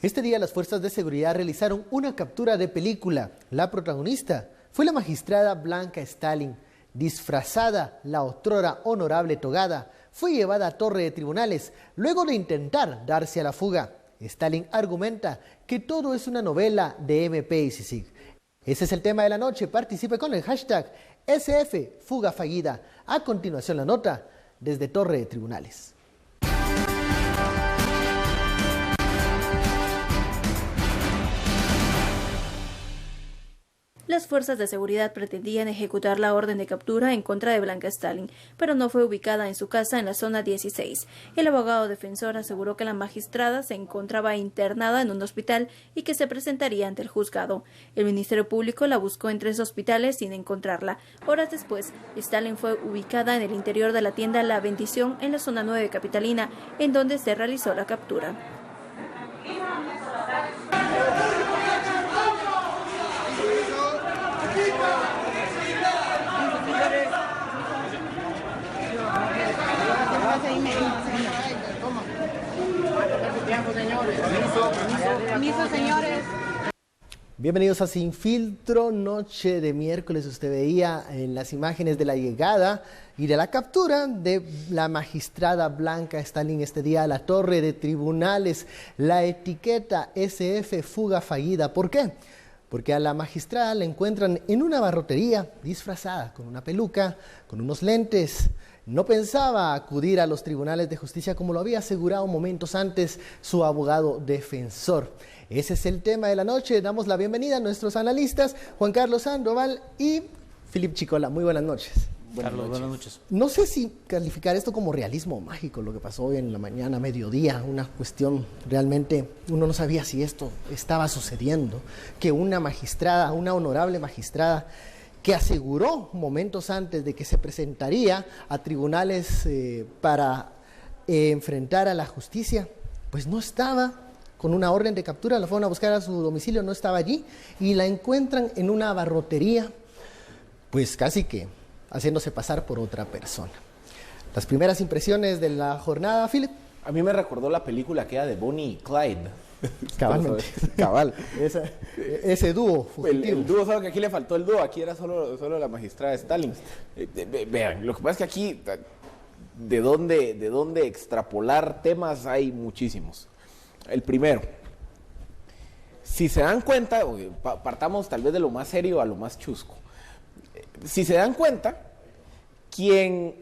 Este día las fuerzas de seguridad realizaron una captura de película. La protagonista fue la magistrada Blanca Stalin. Disfrazada, la otrora honorable togada fue llevada a torre de tribunales luego de intentar darse a la fuga. Stalin argumenta que todo es una novela de MP y CICIG. Ese es el tema de la noche. Participe con el hashtag SF Fuga Fallida. A continuación la nota desde torre de tribunales. Las fuerzas de seguridad pretendían ejecutar la orden de captura en contra de Blanca Stalin, pero no fue ubicada en su casa en la zona 16. El abogado defensor aseguró que la magistrada se encontraba internada en un hospital y que se presentaría ante el juzgado. El Ministerio Público la buscó en 3 hospitales sin encontrarla. Horas después, Stalin fue ubicada en el interior de la tienda La Bendición en la zona 9 capitalina, en donde se realizó la captura. Bienvenidos a Sin Filtro, noche de miércoles. Usted veía en las imágenes de la llegada y de la captura de la magistrada Blanca Stalin este día a la torre de tribunales. La etiqueta SF Fuga Fallida. ¿Por qué? Porque a la magistrada la encuentran en una barrotería disfrazada, con una peluca, con unos lentes. No pensaba acudir a los tribunales de justicia como lo había asegurado momentos antes su abogado defensor. Ese es el tema de la noche. Damos la bienvenida a nuestros analistas, Juan Carlos Sandoval y Philip Chicola. Muy buenas noches. Carlos, buenas noches. No sé si calificar esto como realismo mágico, lo que pasó hoy en la mañana, mediodía, una cuestión realmente, uno no sabía si esto estaba sucediendo, que una magistrada, una honorable magistrada, que aseguró momentos antes de que se presentaría a tribunales para enfrentar a la justicia, pues no estaba con una orden de captura, la fueron a buscar a su domicilio, no estaba allí, y la encuentran en una barrotería, pues casi que haciéndose pasar por otra persona. Las primeras impresiones de la jornada, Philip. A mí me recordó la película que era de Bonnie y Clyde. Cabalmente. Cabal. Ese dúo fugitivo. El dúo, solo que aquí le faltó el dúo, aquí era solo la magistrada Stalin. Vean, lo que pasa es que aquí, de dónde extrapolar temas hay muchísimos. El primero, si se dan cuenta, partamos tal vez de lo más serio a lo más chusco. Si se dan cuenta,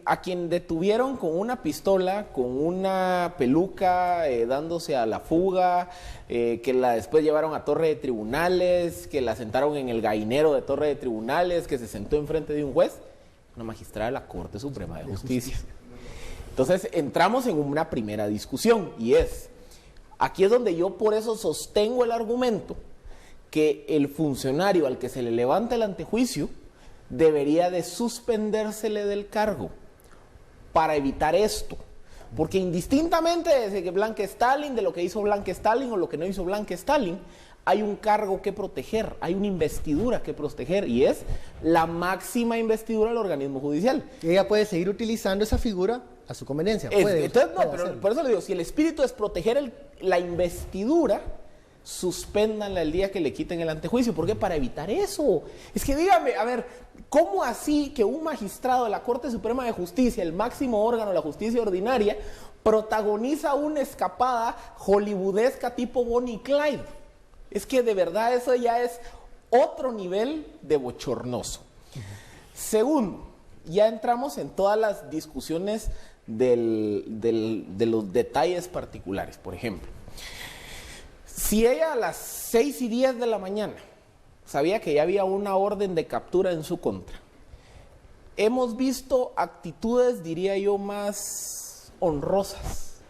a quien detuvieron con una pistola, con una peluca, dándose a la fuga, que la después llevaron a torre de tribunales, que la sentaron en el gallinero de torre de tribunales, que se sentó enfrente de un juez, una magistrada de la Corte Suprema de Justicia. Entonces entramos en una primera discusión y aquí es donde yo por eso sostengo el argumento que el funcionario al que se le levanta el antejuicio debería de suspendérsele del cargo para evitar esto. Porque indistintamente de que Blanca Stalin, de lo que hizo Blanca Stalin o lo que no hizo Blanca Stalin, hay un cargo que proteger, hay una investidura que proteger y es la máxima investidura del organismo judicial. Y ella puede seguir utilizando esa figura a su conveniencia. Pero por eso le digo, si el espíritu es proteger la investidura, suspéndanla el día que le quiten el antejuicio. ¿Por qué? Para evitar eso. Es que dígame, a ver, ¿cómo así que un magistrado de la Corte Suprema de Justicia, el máximo órgano de la justicia ordinaria, protagoniza una escapada hollywoodesca tipo Bonnie y Clyde? Es que de verdad eso ya es otro nivel de bochornoso. Segundo, ya entramos en todas las discusiones de los detalles particulares. Por ejemplo, si ella a las 6:10 de la mañana sabía que ya había una orden de captura en su contra, hemos visto actitudes, diría yo, más honrosas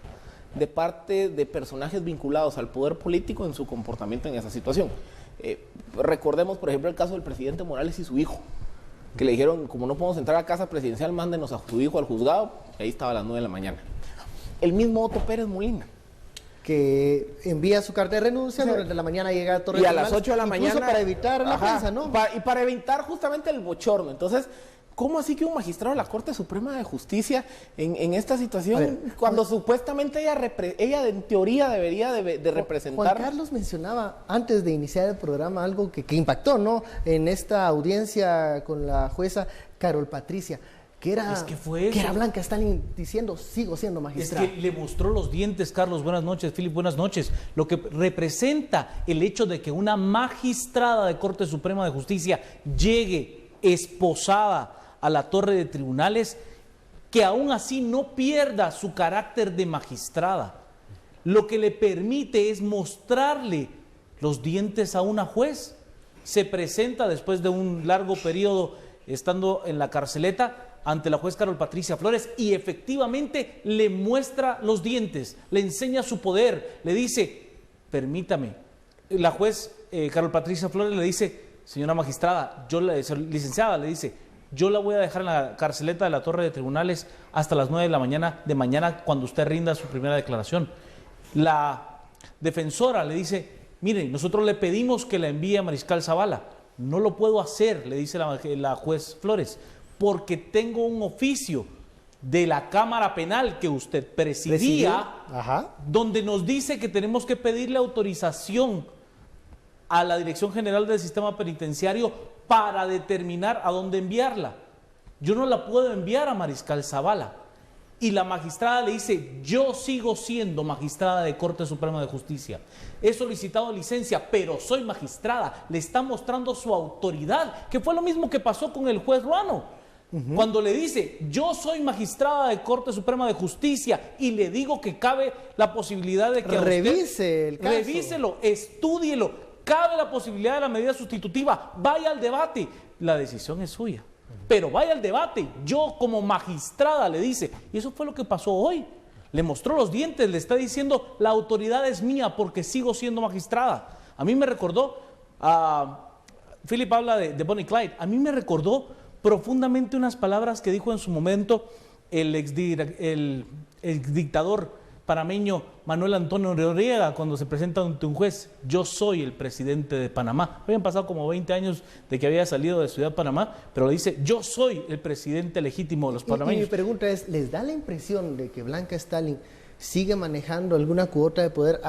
de parte de personajes vinculados al poder político en su comportamiento en esa situación. Recordemos, por ejemplo, el caso del presidente Morales y su hijo, que le dijeron, como no podemos entrar a casa presidencial, mándenos a su hijo al juzgado, y ahí estaba a las 9 de la mañana. El mismo Otto Pérez Molina, que envía su carta de renuncia, durante la mañana llega a las 8 de la mañana para evitar la prensa, ¿no? Y para evitar justamente el bochorno. Entonces, ¿Cómo así que un magistrado de la Corte Suprema de Justicia en esta situación, cuando supuestamente ella en teoría debería de representar? Juan Carlos mencionaba antes de iniciar el programa algo que impactó, ¿no? En esta audiencia con la jueza Carol Patricia, que era Blanca Stalin diciendo, sigo siendo magistrada. Es que le mostró los dientes, Carlos. Buenas noches, Philip, buenas noches. Lo que representa el hecho de que una magistrada de Corte Suprema de Justicia llegue esposada a la torre de tribunales, que aún así no pierda su carácter de magistrada. Lo que le permite es mostrarle los dientes a una juez. Se presenta después de un largo periodo estando en la carceleta ante la juez Carol Patricia Flores y efectivamente le muestra los dientes, le enseña su poder, le dice, permítame. La juez Carol Patricia Flores le dice, señora magistrada, licenciada, le dice, yo la voy a dejar en la carceleta de la torre de tribunales hasta las 9 de mañana cuando usted rinda su primera declaración. La defensora le dice, mire, nosotros le pedimos que la envíe a Mariscal Zavala. No lo puedo hacer, le dice la juez Flores, porque tengo un oficio de la Cámara Penal que usted presidía, donde nos dice que tenemos que pedirle autorización a la Dirección General del Sistema Penitenciario para determinar a dónde enviarla. Yo no la puedo enviar a Mariscal Zavala. Y la magistrada le dice, yo sigo siendo magistrada de Corte Suprema de Justicia. He solicitado licencia, pero soy magistrada. Le está mostrando su autoridad, que fue lo mismo que pasó con el juez Ruano. Cuando le dice, yo soy magistrada de Corte Suprema de Justicia y le digo que cabe la posibilidad de que revise el caso. Revíselo, estúdielo. Cabe la posibilidad de la medida sustitutiva, vaya al debate, la decisión es suya, pero vaya al debate, yo como magistrada le dice, y eso fue lo que pasó hoy, le mostró los dientes, le está diciendo, la autoridad es mía porque sigo siendo magistrada. A mí me recordó, Philip habla de Bonnie Clyde, a mí me recordó profundamente unas palabras que dijo en su momento el exdictador panameño Manuel Antonio Noriega cuando se presenta ante un juez, yo soy el presidente de Panamá. Habían pasado como 20 años de que había salido de Ciudad Panamá, pero le dice, yo soy el presidente legítimo de los panameños. Y mi pregunta es, ¿les da la impresión de que Blanca Stalin sigue manejando alguna cuota de poder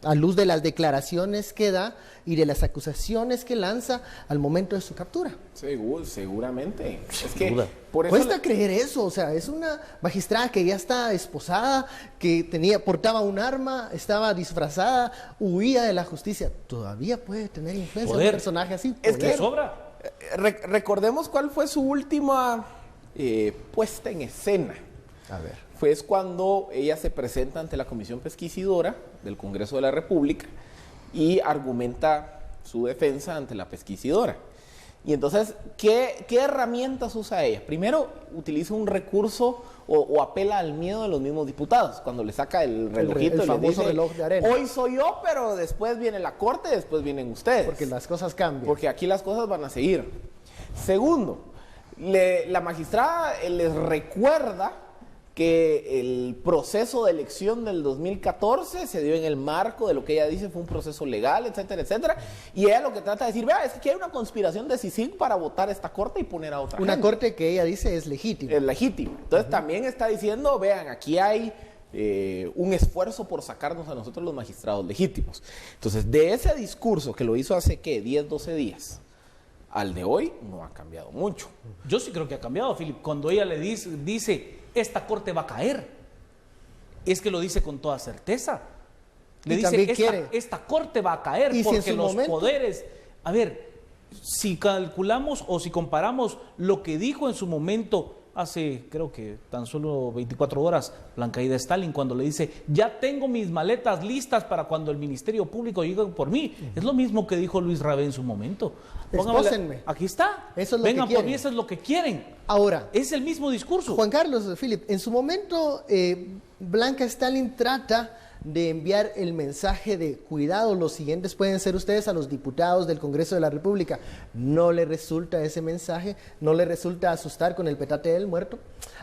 a luz de las declaraciones que da y de las acusaciones que lanza al momento de su captura? Seguramente. Es que por eso cuesta creer eso, o sea, es una magistrada que ya está esposada, que portaba un arma, estaba disfrazada, huía de la justicia. ¿Todavía puede tener influencia un personaje así? Es que sobra. Recordemos cuál fue su última puesta en escena. A ver. Fue cuando ella se presenta ante la Comisión Pesquisidora del Congreso de la República y argumenta su defensa ante la pesquisidora. Y entonces, ¿qué herramientas usa ella? Primero, utiliza un recurso o apela al miedo de los mismos diputados, cuando le saca el relojito el famoso reloj de arena. Hoy soy yo, pero después viene la Corte, después vienen ustedes. Porque las cosas cambian. Porque aquí las cosas van a seguir. Segundo, la magistrada les recuerda que el proceso de elección del 2014 se dio en el marco de lo que ella dice fue un proceso legal, etcétera, etcétera. Y ella lo que trata de decir, vea, es que hay una conspiración de CICIG para votar esta corte y poner a otra una gente. Corte que ella dice es legítima. Es legítima. Entonces también está diciendo, vean, aquí hay un esfuerzo por sacarnos a nosotros los magistrados legítimos. Entonces, de ese discurso que lo hizo hace, ¿qué? 10, 12 días, al de hoy no ha cambiado mucho. Yo sí creo que ha cambiado, Philip. Cuando ella le dice esta corte va a caer, es que lo dice con toda certeza. Le dice, esta corte va a caer porque los poderes... A ver, si calculamos o si comparamos lo que dijo en su momento, hace creo que tan solo 24 horas, Blanca Ida Stalin, cuando le dice, ya tengo mis maletas listas para cuando el Ministerio Público llegue por mí. Es lo mismo que dijo Luis Rabé en su momento. Espósenme. Aquí está. Eso es lo vengan que por mí, eso es lo que quieren. Ahora, es el mismo discurso. Juan Carlos, Philip, en su momento Blanca Stalin trata de enviar el mensaje de cuidado, los siguientes pueden ser ustedes a los diputados del Congreso de la República. No le resulta ese mensaje, no le resulta asustar con el petate del muerto.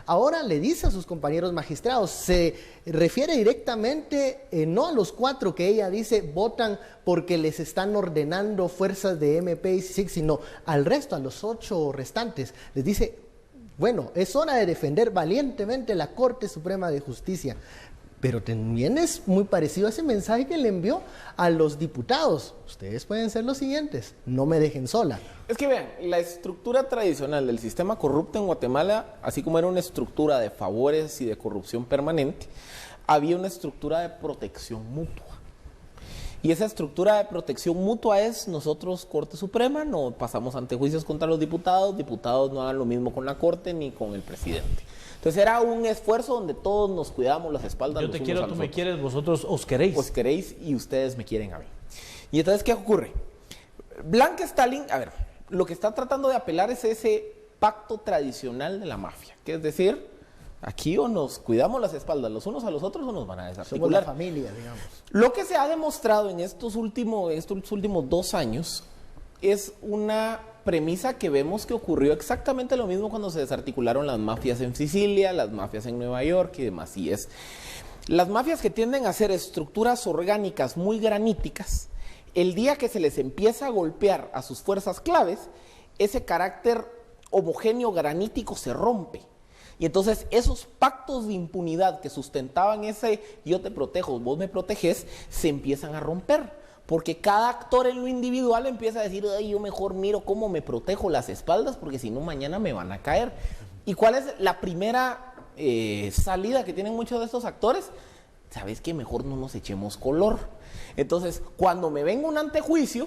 Ahora le dice a sus compañeros magistrados, se refiere directamente no a los 4 que ella dice votan porque les están ordenando fuerzas de MP y CICIG, sino al resto, a los 8 restantes. Les dice, Bueno, es hora de defender valientemente la Corte Suprema de Justicia. Pero también es muy parecido a ese mensaje que le envió a los diputados. Ustedes pueden ser los siguientes, no me dejen sola. Es que vean, la estructura tradicional del sistema corrupto en Guatemala, así como era una estructura de favores y de corrupción permanente, había una estructura de protección mutua. Y esa estructura de protección mutua es: nosotros, Corte Suprema, no pasamos ante juicios contra los diputados no hagan lo mismo con la Corte ni con el presidente. Entonces era un esfuerzo donde todos nos cuidamos las espaldas. Yo te quiero, tú me quieres, vosotros os queréis. Os queréis y ustedes me quieren a mí. Y entonces, ¿qué ocurre? Blanca Stalin, a ver, lo que está tratando de apelar es ese pacto tradicional de la mafia, que es decir, aquí o nos cuidamos las espaldas los unos a los otros o nos van a desarticular. Somos la familia, digamos. Lo que se ha demostrado en estos últimos 2 años es una premisa que vemos que ocurrió exactamente lo mismo cuando se desarticularon las mafias en Sicilia, las mafias en Nueva York y demás. Y es las mafias que tienden a ser estructuras orgánicas muy graníticas. El día que se les empieza a golpear a sus fuerzas claves, ese carácter homogéneo granítico se rompe. Y entonces esos pactos de impunidad que sustentaban ese yo te protejo, vos me proteges, se empiezan a romper. Porque cada actor en lo individual empieza a decir: ay, yo mejor miro cómo me protejo las espaldas, porque si no mañana me van a caer. ¿Y cuál es la primera salida que tienen muchos de estos actores? ¿Sabes qué? Mejor no nos echemos color. Entonces, cuando me venga un antejuicio,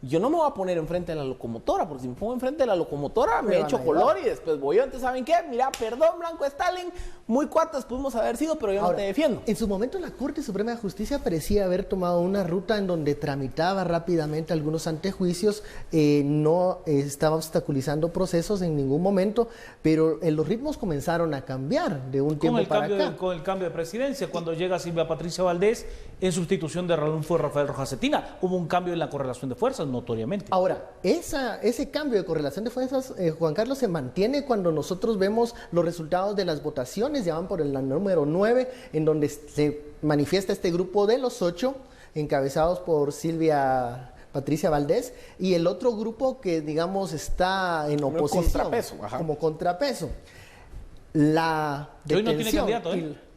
yo no me voy a poner enfrente de la locomotora, porque si me pongo enfrente de la locomotora me echo color y después voy yo. Entonces, ¿saben qué? Mira, perdón, Blanco Stalin, muy cuates pudimos haber sido, pero yo no te defiendo. En su momento la Corte Suprema de Justicia parecía haber tomado una ruta en donde tramitaba rápidamente algunos antejuicios, no estaba obstaculizando procesos en ningún momento, pero los ritmos comenzaron a cambiar de un tiempo para acá. Con el cambio de presidencia, cuando llega Silvia Patricia Valdés en sustitución de Rafael Rojas Cetina, hubo un cambio en la correlación de fuerzas, notoriamente. Ahora, ese cambio de correlación de fuerzas, Juan Carlos, se mantiene cuando nosotros vemos los resultados de las votaciones, ya van por el número 9, en donde se manifiesta este grupo de los 8, encabezados por Silvia Patricia Valdés, y el otro grupo que, digamos, está en oposición. Contrapeso, ajá. Como contrapeso. La que hoy no tiene candidato,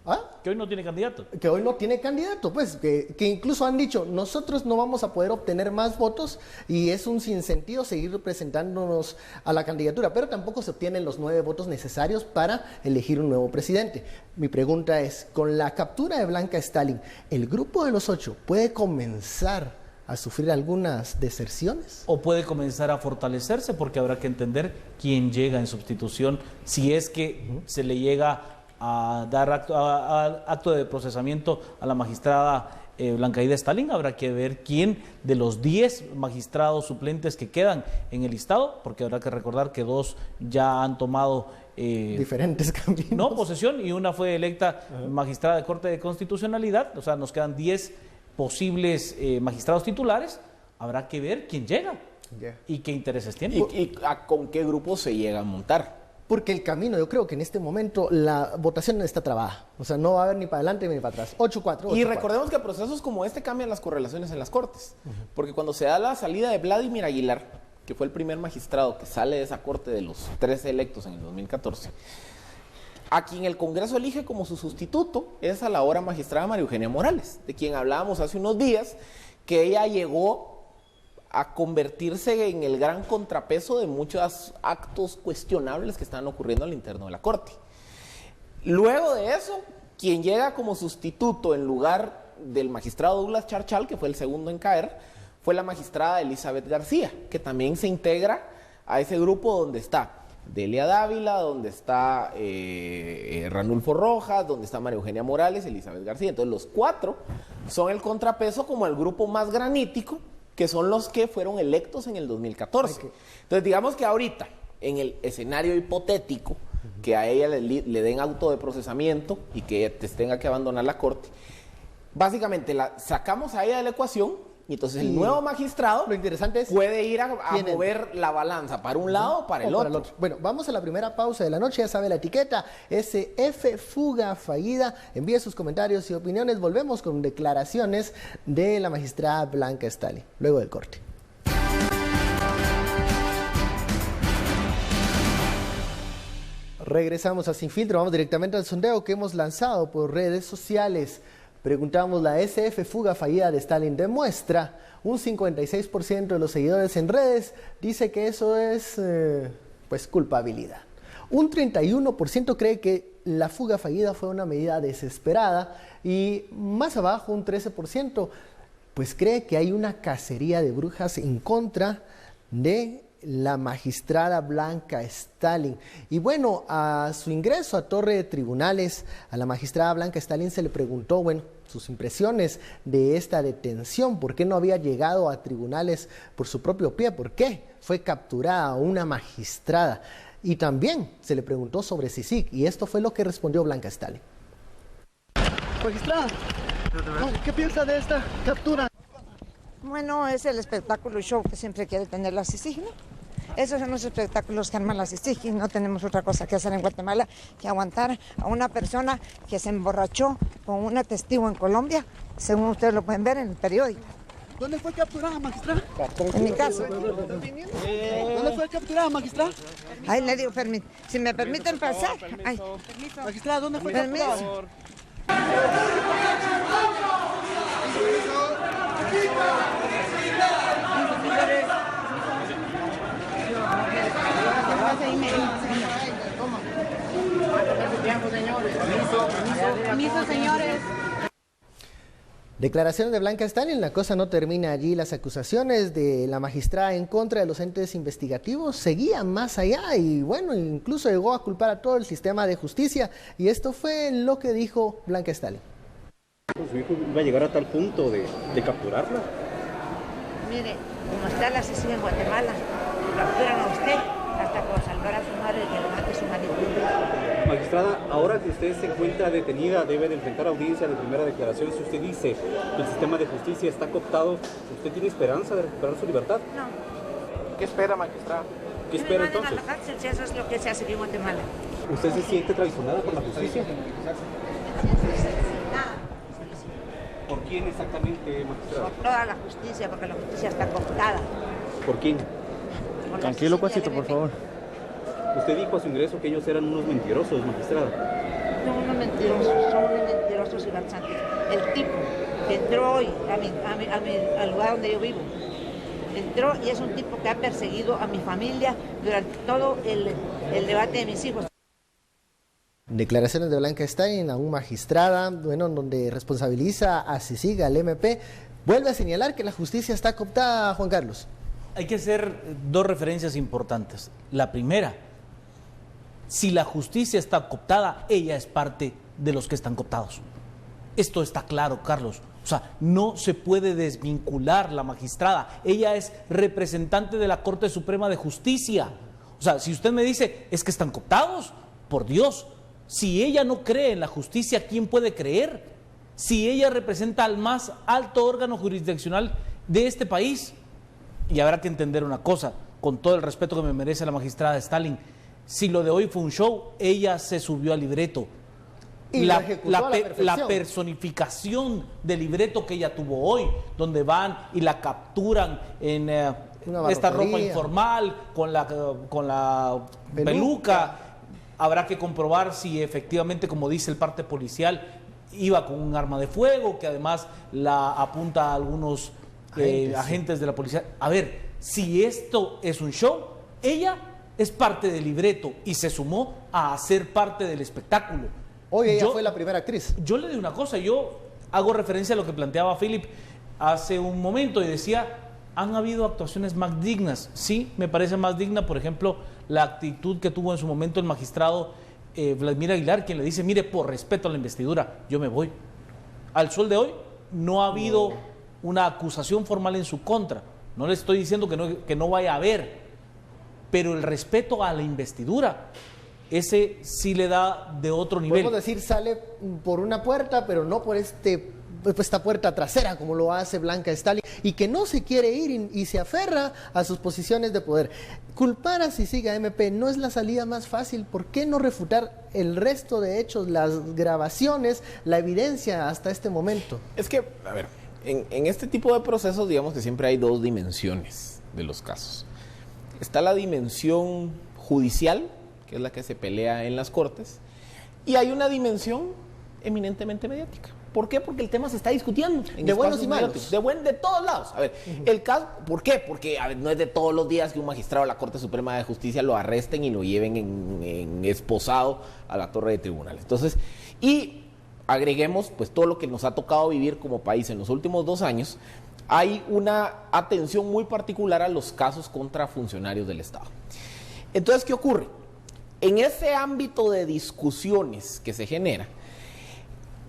¿Ah? Que hoy no tiene candidato. Que hoy no tiene candidato, pues, que incluso han dicho: nosotros no vamos a poder obtener más votos y es un sinsentido seguir presentándonos a la candidatura, pero tampoco se obtienen los 9 votos necesarios para elegir un nuevo presidente. Mi pregunta es: con la captura de Blanca Stalin, ¿el grupo de los 8 puede comenzar a sufrir algunas deserciones? O puede comenzar a fortalecerse, porque habrá que entender quién llega en sustitución, si es que se le llega a dar acto de procesamiento a la magistrada Blanca Stalin. Habrá que ver quién de los 10 magistrados suplentes que quedan en el listado, porque habrá que recordar que 2 ya han tomado diferentes caminos. No, posesión, y una fue electa magistrada de Corte de Constitucionalidad. O sea, nos quedan 10 posibles magistrados titulares. Habrá que ver quién llega y qué intereses tiene. ¿Y con qué grupo se llega a montar? Porque el camino, yo creo que en este momento la votación está trabada. O sea, no va a haber ni para adelante ni para atrás. 8-4. Y recordemos que procesos como este cambian las correlaciones en las Cortes. Porque cuando se da la salida de Vladimir Aguilar, que fue el primer magistrado que sale de esa Corte de los 13 electos en el 2014, a quien el Congreso elige como su sustituto es a la ahora magistrada María Eugenia Morales, de quien hablábamos hace unos días, que ella llegó a convertirse en el gran contrapeso de muchos actos cuestionables que están ocurriendo al interno de la Corte. Luego de eso, quien llega como sustituto en lugar del magistrado Douglas Charchal, que fue el segundo en caer, fue la magistrada Elizabeth García, que también se integra a ese grupo donde está Delia Dávila, donde está Ranulfo Rojas, donde está María Eugenia Morales, Elizabeth García. Entonces los 4 son el contrapeso como el grupo más granítico, que son los que fueron electos en el 2014. Okay. Entonces, digamos que ahorita, en el escenario hipotético, que a ella le den auto de procesamiento y que tenga que abandonar la Corte, básicamente la sacamos a ella de la ecuación y entonces el nuevo magistrado lo interesante es puede ir a mover la balanza para un lado o para el otro. Bueno, vamos a la primera pausa de la noche. Ya sabe la etiqueta SF Fuga Fallida. Envíe sus comentarios y opiniones. Volvemos con declaraciones de la magistrada Blanca Stalin luego del corte. Regresamos a Sin Filtro, vamos directamente al sondeo que hemos lanzado por redes sociales. Preguntamos, la SF fuga fallida de Stalin demuestra. Un 56% de los seguidores en redes dice que eso es pues culpabilidad. Un 31% cree que la fuga fallida fue una medida desesperada y más abajo un 13% pues cree que hay una cacería de brujas en contra de la magistrada Blanca Stalin. Y bueno, a su ingreso a Torre de Tribunales, a la magistrada Blanca Stalin se le preguntó, bueno, sus impresiones de esta detención, por qué no había llegado a tribunales por su propio pie, por qué fue capturada una magistrada. Y también se le preguntó sobre CICIG, y esto fue lo que respondió Blanca Stalin. Magistrada, ¿qué piensa de esta captura? Bueno, es el espectáculo y show que siempre quiere tener la CICIG, ¿no? Esos son los espectáculos que arma la CICIG. No tenemos otra cosa que hacer en Guatemala que aguantar a una persona que se emborrachó con una testigo en Colombia, según ustedes lo pueden ver en el periódico. ¿Dónde fue capturada, magistrada? En mi casa. ¿Dónde fue capturada, magistrada? Ahí le digo, si me permiten pasar. Ay. Magistrada, ¿dónde fue Permiso. capturada? Permiso, señores. Declaraciones de Blanca Stalin, la cosa no termina allí. Las acusaciones de la magistrada en contra de los entes investigativos seguían más allá y bueno, incluso llegó a culpar a todo el sistema de justicia, y esto fue lo que dijo Blanca Stalin. ¿Su hijo iba a llegar a tal punto de capturarla? Mire, como está la CICIG en Guatemala, capturan a usted hasta por salvar a su madre y que lo mate su marido. Magistrada, ahora que usted se encuentra detenida, debe de enfrentar audiencia de primera declaración. Si usted dice que el sistema de justicia está cooptado, ¿usted tiene esperanza de recuperar su libertad? No. ¿Qué espera, magistrada? ¿Qué espera me manden entonces? a la cárcel, si eso es lo que se hace aquí en Guatemala. ¿Usted se siente traicionada por la justicia? ¿Por quién exactamente, magistrada? Por toda la justicia, porque la justicia está cooptada. ¿Por quién? Por Tranquilo, la CICIG y Pasito, el por MP. favor. Usted dijo a su ingreso que ellos eran unos mentirosos, magistrada. Son unos mentirosos y farsantes. El tipo que entró hoy al lugar donde yo vivo, entró y es un tipo que ha perseguido a mi familia durante todo el debate de mis hijos. Declaraciones de Blanca Stalin a un magistrada, bueno, donde responsabiliza a CICIG, al MP, vuelve a señalar que la justicia está cooptada, Juan Carlos. Hay que hacer dos referencias importantes. La primera, si la justicia está cooptada, ella es parte de los que están cooptados. Esto está claro, Carlos. O sea, no se puede desvincular la magistrada. Ella es representante de la Corte Suprema de Justicia. O sea, si usted me dice, es que están cooptados, por Dios, si ella no cree en la justicia, ¿quién puede creer? Si ella representa al más alto órgano jurisdiccional de este país. Y habrá que entender una cosa, con todo el respeto que me merece la magistrada Stalin, si lo de hoy fue un show, ella se subió al libreto. Y la personificación del libreto que ella tuvo hoy, donde van y la capturan en esta ropa informal, con la peluca. Habrá que comprobar si efectivamente, como dice el parte policial, iba con un arma de fuego, que además la apunta a algunos agentes de la policía. A ver, si esto es un show, ella es parte del libreto y se sumó a ser parte del espectáculo. Hoy ella fue la primera actriz. Yo le digo una cosa, yo hago referencia a lo que planteaba Philip hace un momento y decía, han habido actuaciones más dignas. Sí, me parece más digna, por ejemplo, la actitud que tuvo en su momento el magistrado Vladimir Aguilar, quien le dice, mire, por respeto a la investidura, yo me voy. Al sol de hoy no ha habido una acusación formal en su contra. No le estoy diciendo que no vaya a haber, pero el respeto a la investidura, ese sí le da de otro nivel. Podemos decir, sale por una puerta, pero no por esta puerta trasera, como lo hace Blanca Stalin, y que no se quiere ir y se aferra a sus posiciones de poder. Culpar a CICIG, a MP, no es la salida más fácil. ¿Por qué no refutar el resto de hechos, las grabaciones, la evidencia hasta este momento? Es que, a ver, en este tipo de procesos, digamos que siempre hay dos dimensiones de los casos. Está la dimensión judicial, que es la que se pelea en las cortes, y hay una dimensión eminentemente mediática. ¿Por qué? Porque el tema se está discutiendo. De buenos y malos. De todos lados. A ver, el caso, ¿por qué? Porque no es de todos los días que un magistrado de la Corte Suprema de Justicia lo arresten y lo lleven en esposado a la torre de tribunales. Entonces, y agreguemos pues todo lo que nos ha tocado vivir como país en los últimos 2 años, hay una atención muy particular a los casos contra funcionarios del Estado. Entonces, ¿qué ocurre? En ese ámbito de discusiones que se genera,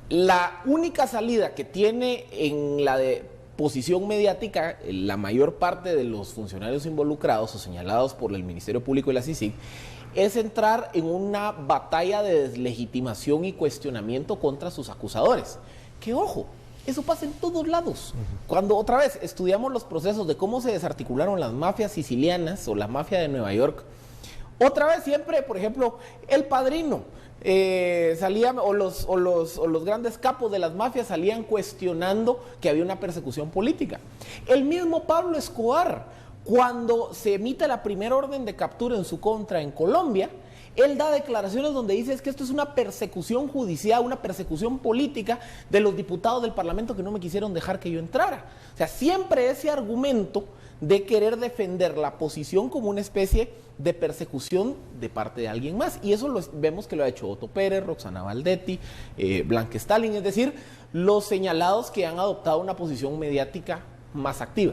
la única salida que tiene en la de posición mediática la mayor parte de los funcionarios involucrados o señalados por el Ministerio Público y la CICIG es entrar en una batalla de deslegitimación y cuestionamiento contra sus acusadores. Que ojo, eso pasa en todos lados. Cuando otra vez estudiamos los procesos de cómo se desarticularon las mafias sicilianas o la mafia de Nueva York, otra vez siempre, por ejemplo, El Padrino salían, o los grandes capos de las mafias salían cuestionando que había una persecución política. El mismo Pablo Escobar, cuando se emite la primera orden de captura en su contra en Colombia, él da declaraciones donde dice que esto es una persecución judicial, una persecución política de los diputados del Parlamento que no me quisieron dejar que yo entrara. O sea, siempre ese argumento de querer defender la posición como una especie de persecución de parte de alguien más. Y eso vemos que lo ha hecho Otto Pérez, Roxana Valdetti, Blanca Stalin, es decir, los señalados que han adoptado una posición mediática más activa.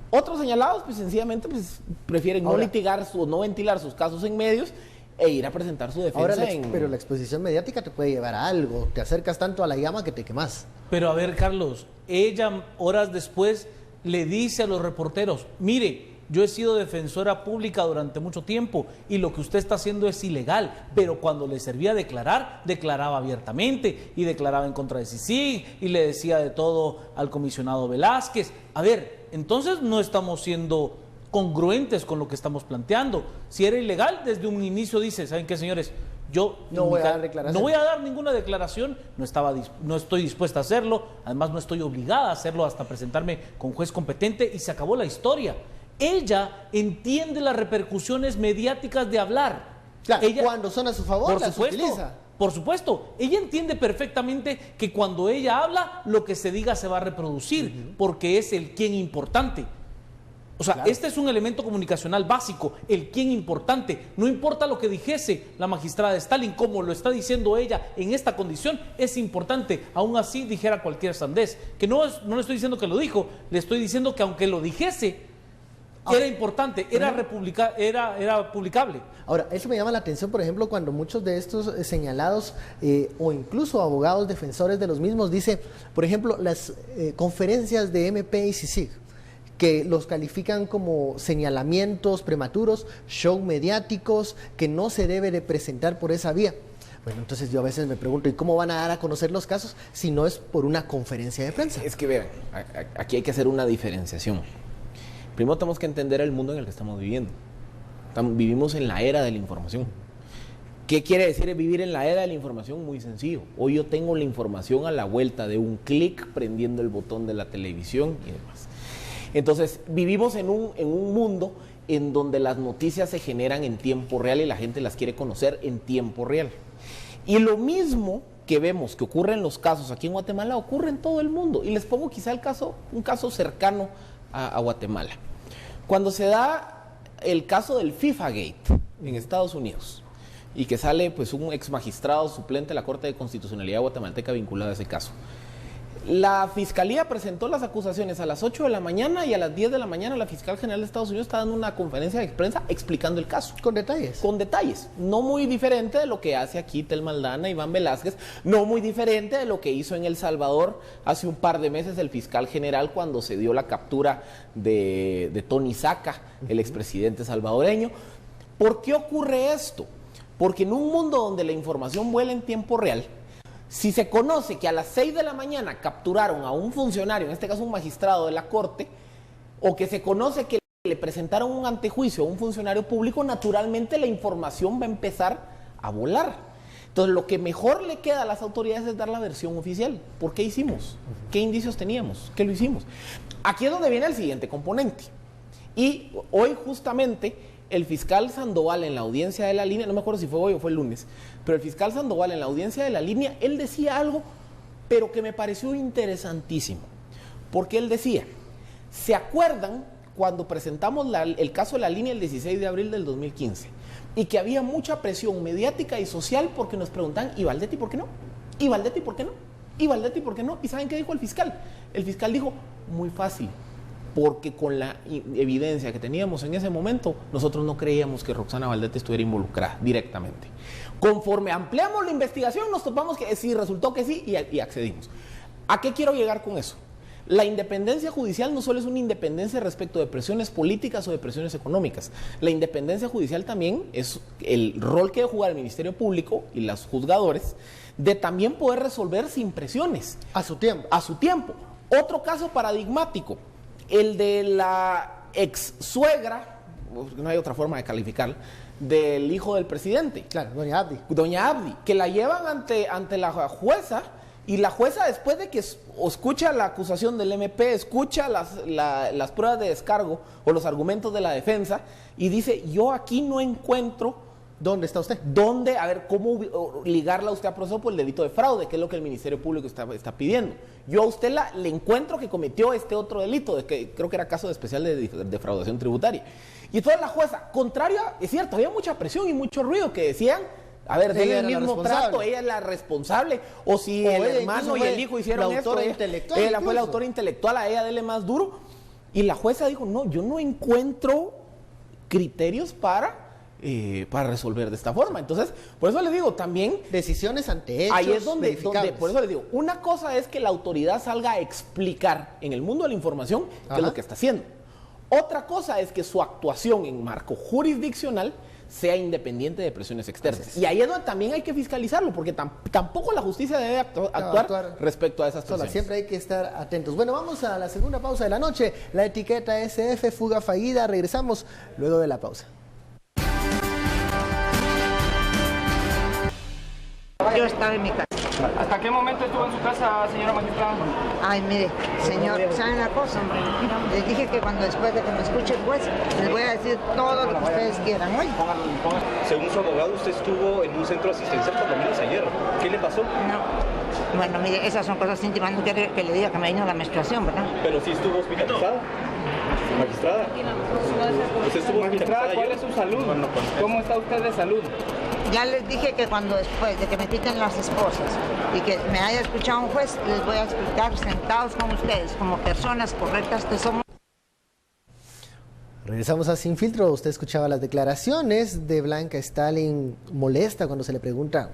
Otros señalados, pues sencillamente pues, prefieren no litigar o no ventilar sus casos en medios e ir a presentar su defensa. Ahora, pero la exposición mediática te puede llevar a algo, te acercas tanto a la llama que te quemas. Pero a ver, Carlos, ella horas después le dice a los reporteros, mire, yo he sido defensora pública durante mucho tiempo y lo que usted está haciendo es ilegal, pero cuando le servía declarar, declaraba abiertamente y declaraba en contra de CICIG y le decía de todo al comisionado Velázquez. A ver, entonces no estamos siendo congruentes con lo que estamos planteando. Si era ilegal, desde un inicio dice, ¿saben qué, señores? Yo no voy a dar declaración. No voy a dar ninguna declaración, no estoy dispuesta a hacerlo, además no estoy obligada a hacerlo hasta presentarme con juez competente y se acabó la historia. Ella entiende las repercusiones mediáticas de hablar. Claro, ella, cuando son a su favor, las utiliza. Por supuesto, ella entiende perfectamente que cuando ella habla, lo que se diga se va a reproducir, porque es el quién importante. O sea, claro, este es un elemento comunicacional básico, el quién importante. No importa lo que dijese la magistrada Stalin, como lo está diciendo ella en esta condición, es importante. Aún así dijera cualquier sandez, que no le estoy diciendo que lo dijo, le estoy diciendo que aunque lo dijese, era importante, era publicable. Ahora, eso me llama la atención, por ejemplo, cuando muchos de estos señalados o incluso abogados defensores de los mismos dicen, por ejemplo, las conferencias de MP y CICIG, que los califican como señalamientos prematuros, show mediáticos, que no se debe de presentar por esa vía. Bueno, entonces yo a veces me pregunto, ¿y cómo van a dar a conocer los casos si no es por una conferencia de prensa? Es que vean, aquí hay que hacer una diferenciación. Primero tenemos que entender el mundo en el que estamos viviendo. Vivimos en la era de la información. ¿Qué quiere decir vivir en la era de la información? Muy sencillo. Hoy yo tengo la información a la vuelta de un clic, prendiendo el botón de la televisión y demás. Entonces, vivimos en un mundo en donde las noticias se generan en tiempo real y la gente las quiere conocer en tiempo real. Y lo mismo que vemos que ocurre en los casos aquí en Guatemala, ocurre en todo el mundo. Y les pongo quizá un caso cercano a Guatemala. Cuando se da el caso del FIFA Gate en Estados Unidos y que sale pues un ex magistrado suplente de la Corte de Constitucionalidad guatemalteca vinculado a ese caso, la Fiscalía presentó las acusaciones a las 8 de la mañana y a las 10 de la mañana la Fiscal General de Estados Unidos está dando una conferencia de prensa explicando el caso. Con detalles. Con detalles. No muy diferente de lo que hace aquí Telma Aldana, Iván Velázquez, no muy diferente de lo que hizo en El Salvador hace un par de meses el Fiscal General cuando se dio la captura de Tony Saca, el expresidente salvadoreño. ¿Por qué ocurre esto? Porque en un mundo donde la información vuela en tiempo real, si se conoce que a las 6 de la mañana capturaron a un funcionario, en este caso un magistrado de la Corte, o que se conoce que le presentaron un antejuicio a un funcionario público, naturalmente la información va a empezar a volar. Entonces, lo que mejor le queda a las autoridades es dar la versión oficial. ¿Por qué hicimos? ¿Qué indicios teníamos? ¿Qué lo hicimos? Aquí es donde viene el siguiente componente. Y hoy justamente el fiscal Sandoval en la audiencia de la línea, no me acuerdo si fue hoy o fue el lunes, pero el fiscal Sandoval en la audiencia de la línea, él decía algo, pero que me pareció interesantísimo, porque él decía, ¿se acuerdan cuando presentamos el caso de la línea el 16 de abril del 2015? Y que había mucha presión mediática y social porque nos preguntan, ¿y Valdetti por qué no? ¿Y Valdetti por qué no? ¿Y Valdetti por qué no? ¿Y saben qué dijo el fiscal? El fiscal dijo, muy fácil, porque con la evidencia que teníamos en ese momento, nosotros no creíamos que Roxana Valdetti estuviera involucrada directamente. Conforme ampliamos la investigación, nos topamos que sí, resultó que sí, y accedimos. ¿A qué quiero llegar con eso? La independencia judicial no solo es una independencia respecto de presiones políticas o de presiones económicas. La independencia judicial también es el rol que debe jugar el Ministerio Público y los juzgadores de también poder resolver sin presiones. A su tiempo. A su tiempo. Otro caso paradigmático, el de la ex suegra, no hay otra forma de calificarla, del hijo del presidente. Claro, doña Abdi. Doña Abdi, que la llevan ante la jueza, y la jueza, después de que escucha la acusación del MP, escucha las pruebas de descargo o los argumentos de la defensa, y dice, yo aquí no encuentro... ¿Dónde está usted? ¿Dónde? A ver, ¿cómo ligarla a usted a proceso por el delito de fraude? Que es lo que el Ministerio Público está pidiendo. Yo a usted le encuentro que cometió este otro delito, de que creo que era caso especial de defraudación tributaria. Y entonces la jueza, contraria, es cierto, había mucha presión y mucho ruido que decían, a ver, denle el mismo trato, ella es la responsable, o si el hermano y el hijo hicieron esto, ella fue la autora intelectual, a ella denle más duro. Y la jueza dijo, no, yo no encuentro criterios para resolver de esta forma. Entonces, por eso les digo, también... Decisiones ante hechos ahí es donde, por eso les digo, una cosa es que la autoridad salga a explicar en el mundo de la información qué es lo que está haciendo. Otra cosa es que su actuación en marco jurisdiccional sea independiente de presiones externas. Y ahí es donde también hay que fiscalizarlo, porque tampoco la justicia debe actuar respecto a esas presiones. Siempre hay que estar atentos. Bueno, vamos a la segunda pausa de la noche. La etiqueta SF, fuga fallida. Regresamos luego de la pausa. Yo estaba en mi casa. ¿Hasta qué momento estuvo en su casa, señora magistrada? Ay, mire, señor, ¿saben una cosa? Les dije que cuando después de que me escuche el juez, les voy a decir todo lo que ustedes quieran hoy. Según su abogado, usted estuvo en un centro asistencial por lo menos ayer. ¿Qué le pasó? No. Bueno, mire, esas son cosas íntimas, no quiere que le diga que me vino la menstruación, ¿verdad? Pero sí estuvo hospitalizada. Magistrada. ¿Usted estuvo magistrada? ¿Cuál es su salud? ¿Cómo está usted de salud? Ya les dije que cuando después de que me quiten las esposas y que me haya escuchado un juez, les voy a explicar sentados con ustedes, como personas correctas que somos. Regresamos a Sin Filtro. Usted escuchaba las declaraciones de Blanca Stalin, molesta cuando se le pregunta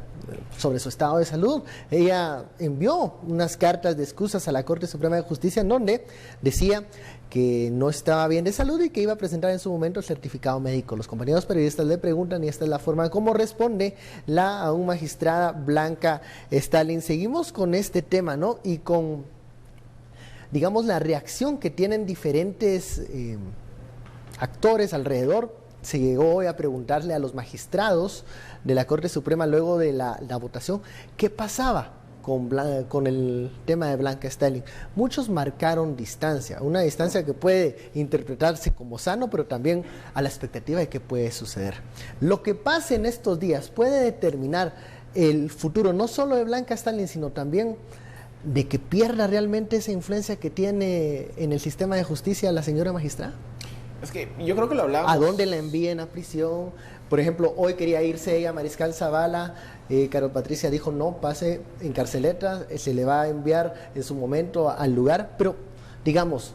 sobre su estado de salud. Ella envió unas cartas de excusas a la Corte Suprema de Justicia en donde decía que no estaba bien de salud y que iba a presentar en su momento el certificado médico. Los compañeros periodistas le preguntan y esta es la forma de cómo responde la aún magistrada Blanca Stalin. Seguimos con este tema, ¿no? Y con, digamos, la reacción que tienen diferentes actores alrededor. Se llegó hoy a preguntarle a los de la Corte Suprema luego de la votación qué pasaba con el tema de Blanca Stalin. Muchos marcaron distancia, una distancia que puede interpretarse como sano, pero también a la expectativa de qué puede suceder. Lo que pase en estos días puede determinar el futuro no solo de Blanca Stalin, sino también de que pierda realmente esa influencia que tiene en el sistema de justicia la señora magistrada. Es que yo creo que lo hablábamos. ¿A dónde la envíen a prisión? Por ejemplo, hoy quería irse ella, Mariscal Zavala, Carol Patricia dijo no, pase en carceleta, se le va a enviar en su momento al lugar, pero digamos,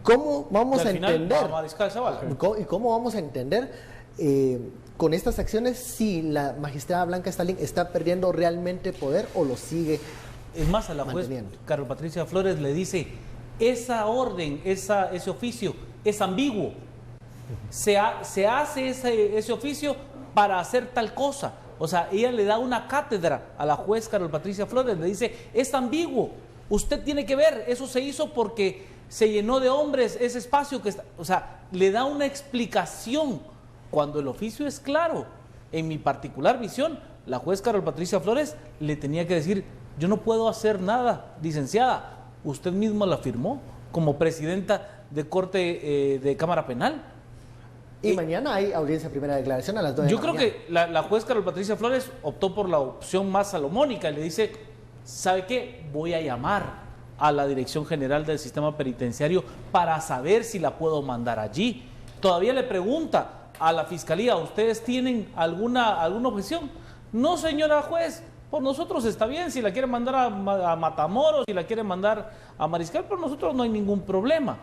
¿cómo vamos a entender? Mariscal Zavala. ¿Y cómo vamos a entender con estas acciones si la magistrada Blanca Stalin está perdiendo realmente poder o lo sigue? Es más, a la juez Carol Patricia Flores le dice, esa orden, ese oficio es ambiguo. Se hace ese oficio para hacer tal cosa. O sea, ella le da una cátedra a la juez Carol Patricia Flores, le dice, es ambiguo, usted tiene que ver, eso se hizo porque se llenó de hombres ese espacio que está. O sea, le da una explicación cuando el oficio es claro. En mi particular visión, la juez Carol Patricia Flores le tenía que decir, yo no puedo hacer nada, licenciada, usted misma la firmó como presidenta de Corte de Cámara Penal. Y mañana hay audiencia primera declaración a las 9 de Yo la creo mañana. que la juez Carol Patricia Flores optó por la opción más salomónica y le dice, ¿sabe qué? Voy a llamar a la Dirección General del Sistema Penitenciario para saber si la puedo mandar allí. Todavía le pregunta a la Fiscalía, ¿ustedes tienen alguna objeción? No, señora juez, por nosotros está bien, si la quieren mandar a Matamoros, si la quieren mandar a Mariscal, por nosotros no hay ningún problema.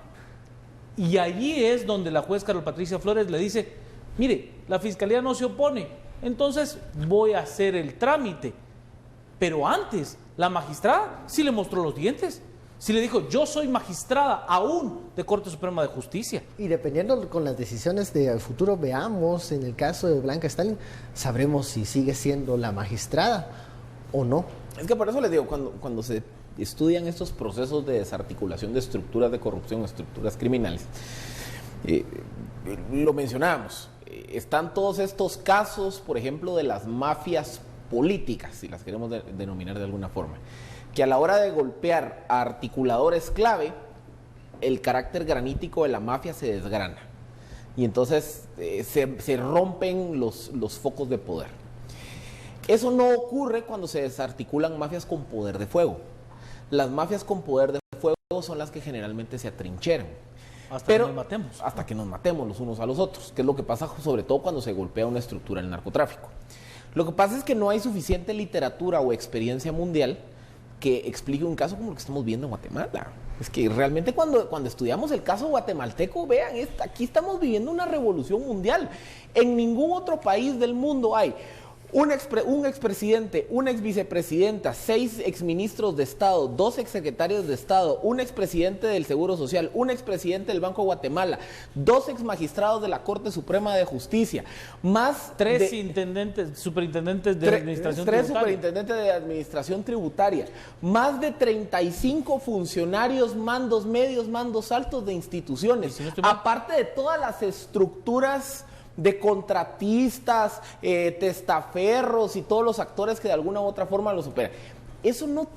Y allí es donde la juez Carol Patricia Flores le dice, mire, la Fiscalía no se opone, entonces voy a hacer el trámite. Pero antes, la magistrada sí le mostró los dientes. Sí le dijo, yo soy magistrada aún de Corte Suprema de Justicia. Y dependiendo con las decisiones del futuro, veamos, en el caso de Blanca Stalin, sabremos si sigue siendo la magistrada o no. Es que por eso les digo, cuando se estudian estos procesos de desarticulación de estructuras de corrupción, estructuras criminales, lo mencionábamos, están todos estos casos, por ejemplo, de las mafias políticas, si las queremos denominar de alguna forma, que a la hora de golpear a articuladores clave, el carácter granítico de la mafia se desgrana. Y entonces se rompen los focos de poder. Eso no ocurre cuando se desarticulan mafias con poder de fuego. Las mafias con poder de fuego son las que generalmente se atrincheran. Hasta que nos matemos. Hasta que nos matemos los unos a los otros, que es lo que pasa sobre todo cuando se golpea una estructura del narcotráfico. Lo que pasa es que no hay suficiente literatura o experiencia mundial que explique un caso como el que estamos viendo en Guatemala. Es que realmente cuando estudiamos el caso guatemalteco, vean, aquí estamos viviendo una revolución mundial. En ningún otro país del mundo hay un expresidente, una exvicepresidenta, 6 exministros de Estado, 2 exsecretarios de Estado, un expresidente del Seguro Social, un expresidente del Banco de Guatemala, 2 exmagistrados de la Corte Suprema de Justicia, más 3 superintendentes de administración 3 tributaria. superintendentes de administración tributaria, más de 35 funcionarios, mandos medios, mandos altos de instituciones, aparte de todas las estructuras de contratistas, testaferros y todos los actores que de alguna u otra forma los operan. Eso no,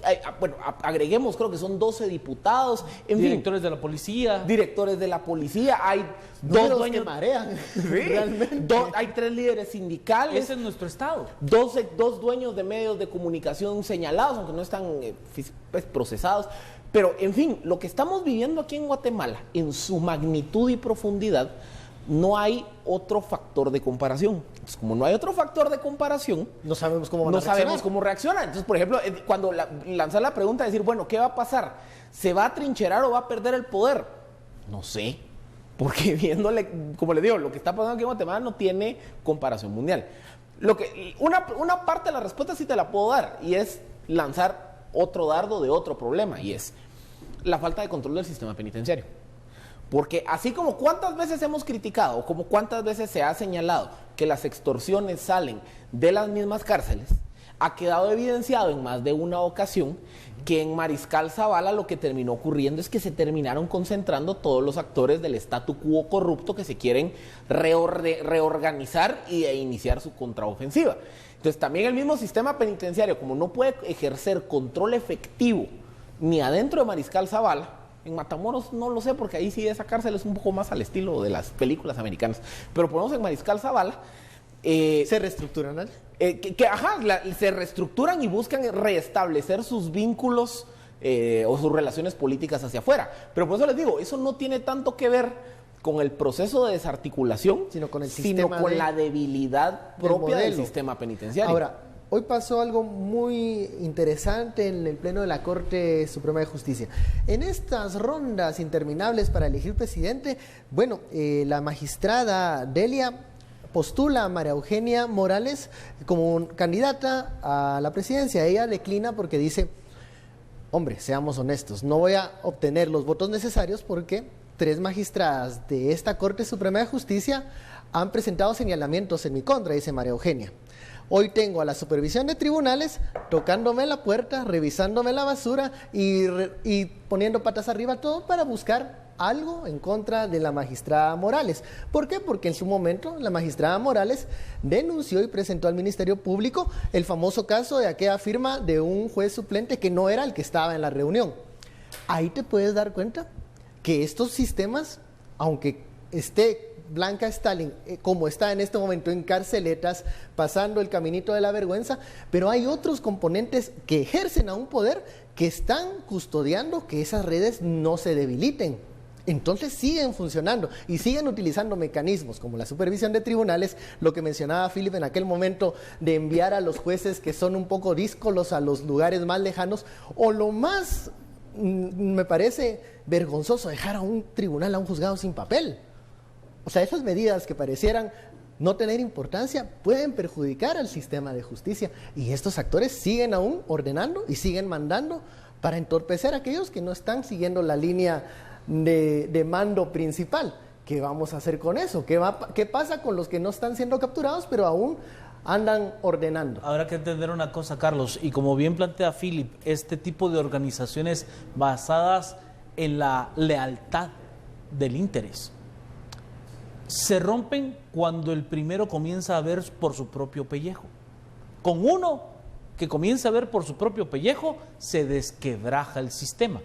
bueno, agreguemos, creo que son 12 diputados, en directores fin, de la policía. Directores de la policía, hay Números 2 dueños que marean, sí, realmente. hay 3 líderes sindicales. Ese es nuestro estado. 2 dueños de medios de comunicación señalados, aunque no están procesados. Pero, en fin, lo que estamos viviendo aquí en Guatemala, en su magnitud y profundidad, no hay otro factor de comparación. Entonces, como no hay otro factor de comparación, no sabemos cómo reaccionar. Entonces, por ejemplo, cuando lanzar la pregunta de decir, bueno, ¿qué va a pasar? ¿Se va a trincherar o va a perder el poder? No sé, porque viéndole, como le digo, lo que está pasando aquí en Guatemala no tiene comparación mundial. Una parte de la respuesta sí te la puedo dar, y es lanzar otro dardo de otro problema, y es la falta de control del sistema penitenciario. Porque así como cuántas veces hemos criticado, o como cuántas veces se ha señalado que las extorsiones salen de las mismas cárceles, ha quedado evidenciado en más de una ocasión que en Mariscal Zavala lo que terminó ocurriendo es que se terminaron concentrando todos los actores del statu quo corrupto que se quieren reorganizar e iniciar su contraofensiva. Entonces también el mismo sistema penitenciario, como no puede ejercer control efectivo ni adentro de Mariscal Zavala, en Matamoros no lo sé, porque ahí sí esa cárcel es un poco más al estilo de las películas americanas. Pero ponemos en Mariscal Zavala. ¿Se reestructuran? Se reestructuran y buscan restablecer sus vínculos o sus relaciones políticas hacia afuera. Pero por eso les digo, eso no tiene tanto que ver con el proceso de desarticulación, sino con la debilidad propia del sistema penitenciario. Ahora, hoy pasó algo muy interesante en el Pleno de la Corte Suprema de Justicia. En estas rondas interminables para elegir presidente, bueno, la magistrada Delia postula a María Eugenia Morales como candidata a la presidencia. Ella declina porque dice, hombre, seamos honestos, no voy a obtener los votos necesarios porque 3 magistradas de esta Corte Suprema de Justicia han presentado señalamientos en mi contra, dice María Eugenia. Hoy tengo a la supervisión de tribunales tocándome la puerta, revisándome la basura y poniendo patas arriba todo para buscar algo en contra de la magistrada Morales. ¿Por qué? Porque en su momento la magistrada Morales denunció y presentó al Ministerio Público el famoso caso de aquella firma de un juez suplente que no era el que estaba en la reunión. Ahí te puedes dar cuenta que estos sistemas, aunque esté Blanca Stalin, como está en este momento en carceletas, pasando el caminito de la vergüenza, pero hay otros componentes que ejercen aún poder, que están custodiando que esas redes no se debiliten. Entonces siguen funcionando y siguen utilizando mecanismos como la supervisión de tribunales, lo que mencionaba Philip en aquel momento de enviar a los jueces que son un poco díscolos a los lugares más lejanos, o lo más, me parece vergonzoso, dejar a un tribunal, a un juzgado sin papel. O sea, esas medidas que parecieran no tener importancia pueden perjudicar al sistema de justicia, y estos actores siguen aún ordenando y siguen mandando para entorpecer a aquellos que no están siguiendo la línea de mando principal. ¿Qué vamos a hacer con eso? ¿Qué pasa con los que no están siendo capturados pero aún andan ordenando? Habrá que entender una cosa, Carlos, y como bien plantea Philip, este tipo de organizaciones basadas en la lealtad del interés se rompen cuando el primero comienza a ver por su propio pellejo. Con uno que comienza a ver por su propio pellejo, se desquebraja el sistema.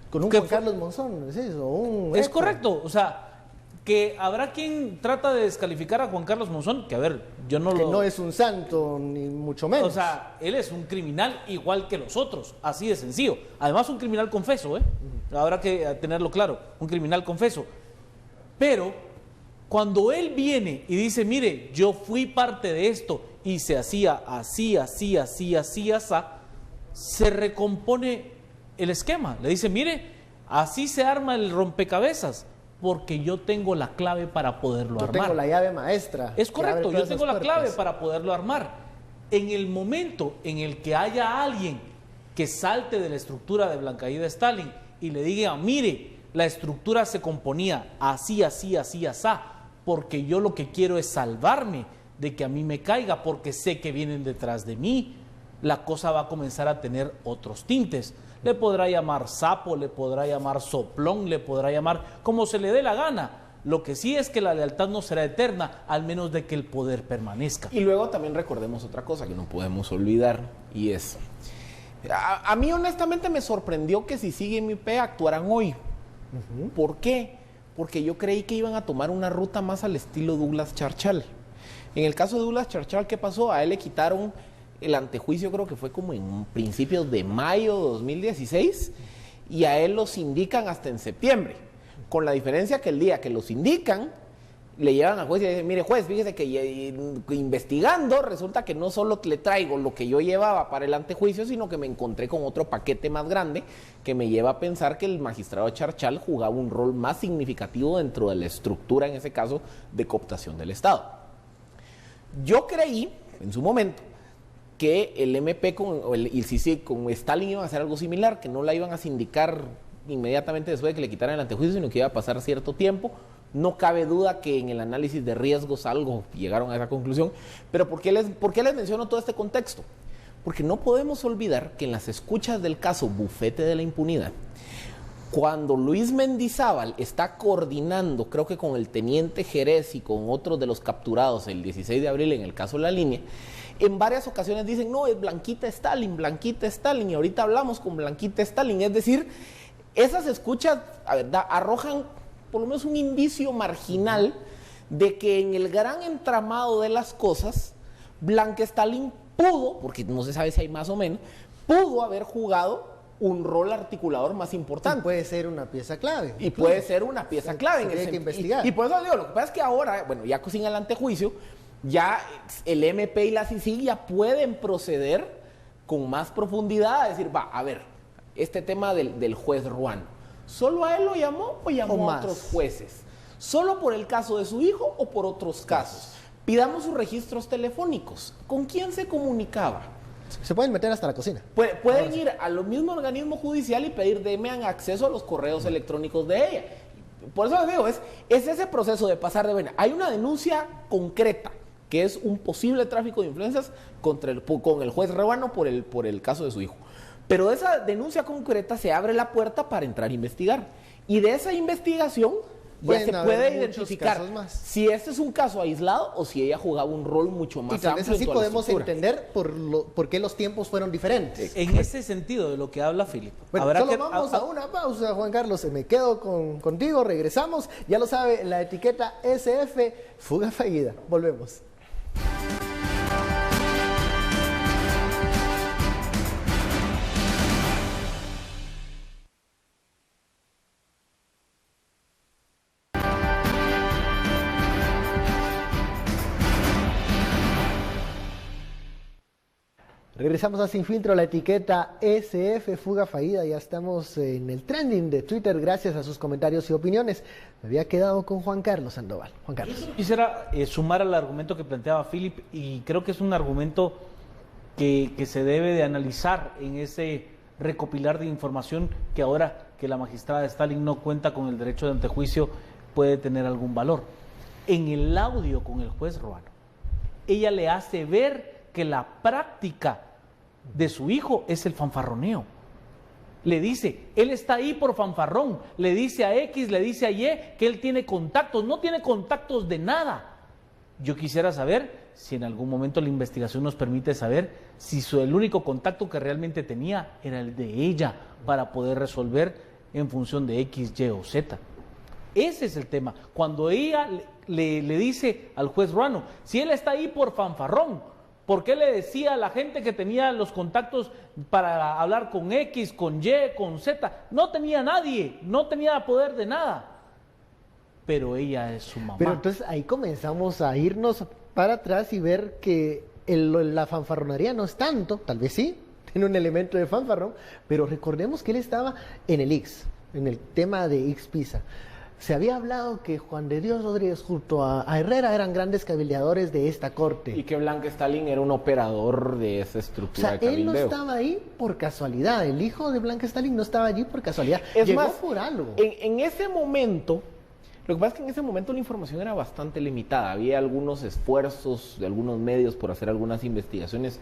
Con un Juan Carlos Monzón, ¿es eso? Es correcto, o sea, que habrá quien trata de descalificar a Juan Carlos Monzón, que a ver, yo no que no es un santo, ni mucho menos. O sea, él es un criminal igual que los otros, así de sencillo. Además, un criminal confeso, habrá que tenerlo claro, un criminal confeso. Pero, cuando él viene y dice, mire, yo fui parte de esto, y se hacía así, se recompone el esquema. Le dice, mire, así se arma el rompecabezas, porque yo tengo la clave para poderlo armar. Yo tengo la llave maestra. Es correcto, yo tengo la clave para poderlo armar. En el momento en el que haya alguien que salte de la estructura de Blanca Ida Stalin y le diga, mire, la estructura se componía así, porque yo lo que quiero es salvarme de que a mí me caiga, porque sé que vienen detrás de mí, la cosa va a comenzar a tener otros tintes. Le podrá llamar sapo, le podrá llamar soplón, le podrá llamar como se le dé la gana. Lo que sí es que la lealtad no será eterna, al menos de que el poder permanezca. Y luego también recordemos otra cosa que no podemos olvidar, y es... A mí honestamente me sorprendió que si sigue mi IP actuaran hoy. ¿Por qué? Porque yo creí que iban a tomar una ruta más al estilo Douglas Charchal. En el caso de Douglas Charchal, ¿qué pasó? A él le quitaron el antejuicio, creo que fue como en principios de mayo de 2016, y a él los indican hasta en septiembre, con la diferencia que el día que los indican, le llevan al juez y le dicen, mire juez, fíjese que investigando resulta que no solo le traigo lo que yo llevaba para el antejuicio, sino que me encontré con otro paquete más grande que me lleva a pensar que el magistrado Charchal jugaba un rol más significativo dentro de la estructura, en ese caso, de cooptación del Estado. Yo creí, en su momento, que el MP con el CICIG con Stalin iban a hacer algo similar, que no la iban a sindicar inmediatamente después de que le quitaran el antejuicio, sino que iba a pasar cierto tiempo. No cabe duda que en el análisis de riesgos algo llegaron a esa conclusión. Pero ¿por qué les menciono todo este contexto? Porque no podemos olvidar que en las escuchas del caso Bufete de la Impunidad, cuando Luis Mendizábal está coordinando, creo que con el teniente Jerez y con otros de los capturados el 16 de abril en el caso La Línea, en varias ocasiones dicen, no, es Blanquita Stalin, y ahorita hablamos con Blanquita Stalin. Es decir, esas escuchas, a ver, arrojan por lo menos un indicio marginal de que en el gran entramado de las cosas, Blanca Stalin pudo, porque no se sabe si hay más o menos, pudo haber jugado un rol articulador más importante. Y puede ser una pieza clave. Y puede ser una pieza clave. Hay que investigar. Y por eso digo, lo que pasa es que ahora, bueno, ya sin el antejuicio, ya el MP y la CICIG ya pueden proceder con más profundidad a decir, va, a ver, este tema del juez Ruano, ¿solo a él lo llamó o llamó a otros jueces? ¿Solo por el caso de su hijo o por otros casos? Pidamos sus registros telefónicos. ¿Con quién se comunicaba? Se pueden meter hasta la cocina. Pueden ir a lo mismo organismo judicial y pedir denme acceso a los correos electrónicos de ella. Por eso les digo, es ese proceso de pasar de bueno, hay una denuncia concreta, que es un posible tráfico de influencias con el juez Ruano por el caso de su hijo. Pero de esa denuncia concreta se abre la puerta para entrar a investigar. Y de esa investigación ya se Pueden puede haber muchos identificar casos más. si este es un caso aislado o si ella jugaba un rol mucho más Y tal vez amplio así en toda la podemos estructura. entender por qué los tiempos fueron diferentes. En ese sentido de lo que habla Philip. Bueno, habrá solo que- vamos a una pausa, Juan Carlos. Me quedo contigo, regresamos. Ya lo sabe, la etiqueta SF, fuga fallida. Volvemos. Regresamos a Sin Filtro, la etiqueta SF, fuga fallida. Ya estamos en el trending de Twitter gracias a sus comentarios y opiniones. Me había quedado con Juan Carlos Sandoval. Juan Carlos. Quisiera sumar al argumento que planteaba Philip, y creo que es un argumento que se debe de analizar en ese recopilar de información que ahora que la magistrada Stalin no cuenta con el derecho de antejuicio puede tener algún valor. En el audio con el juez Ruano, ella le hace ver que la práctica de su hijo es el fanfarroneo. Le dice, él está ahí por fanfarrón, le dice a X, le dice a Y que él tiene contactos, no tiene contactos de nada. Yo quisiera saber si en algún momento la investigación nos permite saber si el único contacto que realmente tenía era el de ella para poder resolver en función de X, Y o Z. Ese es el tema. Cuando ella le dice al juez Ruano, si él está ahí por fanfarrón, ¿por qué le decía a la gente que tenía los contactos para hablar con X, con Y, con Z? No tenía nadie, no tenía poder de nada. Pero ella es su mamá. Pero entonces ahí comenzamos a irnos para atrás y ver que la fanfarronería no es tanto, tal vez sí, tiene un elemento de fanfarrón, pero recordemos que él estaba en el X, en el tema de X-Pisa. Se había hablado que Juan de Dios Rodríguez junto a Herrera eran grandes cabildeadores de esta corte. Y que Blanca Stalin era un operador de esa O estructura sea, de él no cabildeo. estaba ahí por casualidad, el hijo de Blanca Stalin no estaba allí por casualidad, Es llegó más, por algo. en ese momento, lo que pasa es que en ese momento la información era bastante limitada. Había algunos esfuerzos de algunos medios por hacer algunas investigaciones,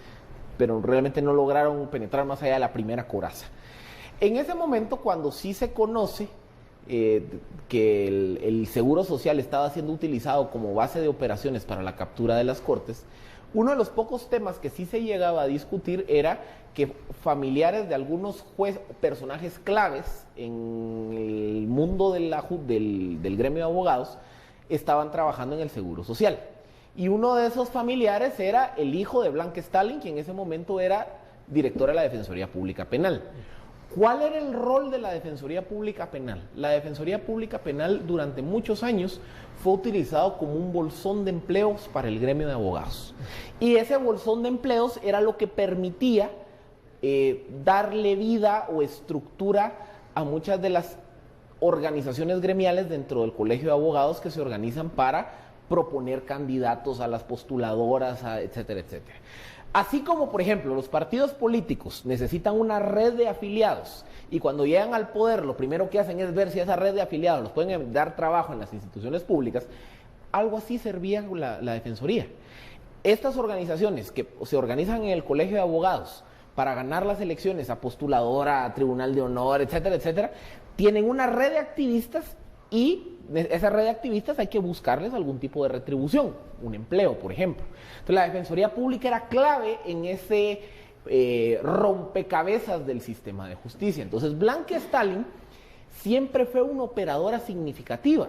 pero realmente no lograron penetrar más allá de la primera coraza. En ese momento, cuando sí se conoce que el Seguro Social estaba siendo utilizado como base de operaciones para la captura de las Cortes, uno de los pocos temas que sí se llegaba a discutir era que familiares de algunos personajes claves en el mundo del gremio de abogados estaban trabajando en el Seguro Social. Y uno de esos familiares era el hijo de Blanca Stalin, quien en ese momento era director de la Defensoría Pública Penal. ¿Cuál era el rol de la Defensoría Pública Penal? La Defensoría Pública Penal durante muchos años fue utilizado como un bolsón de empleos para el gremio de abogados. Y ese bolsón de empleos era lo que permitía darle vida o estructura a muchas de las organizaciones gremiales dentro del Colegio de Abogados que se organizan para proponer candidatos a las postuladoras, etcétera, etcétera. Así como, por ejemplo, los partidos políticos necesitan una red de afiliados y cuando llegan al poder lo primero que hacen es ver si esa red de afiliados los pueden dar trabajo en las instituciones públicas, algo así servía la Defensoría. Estas organizaciones que se organizan en el Colegio de Abogados para ganar las elecciones a postuladora, a Tribunal de Honor, etcétera, etcétera, tienen una red de activistas y esa red de activistas hay que buscarles algún tipo de retribución, un empleo, por ejemplo. Entonces la Defensoría Pública era clave en ese rompecabezas del sistema de justicia. Entonces Blanca Stalin siempre fue una operadora significativa.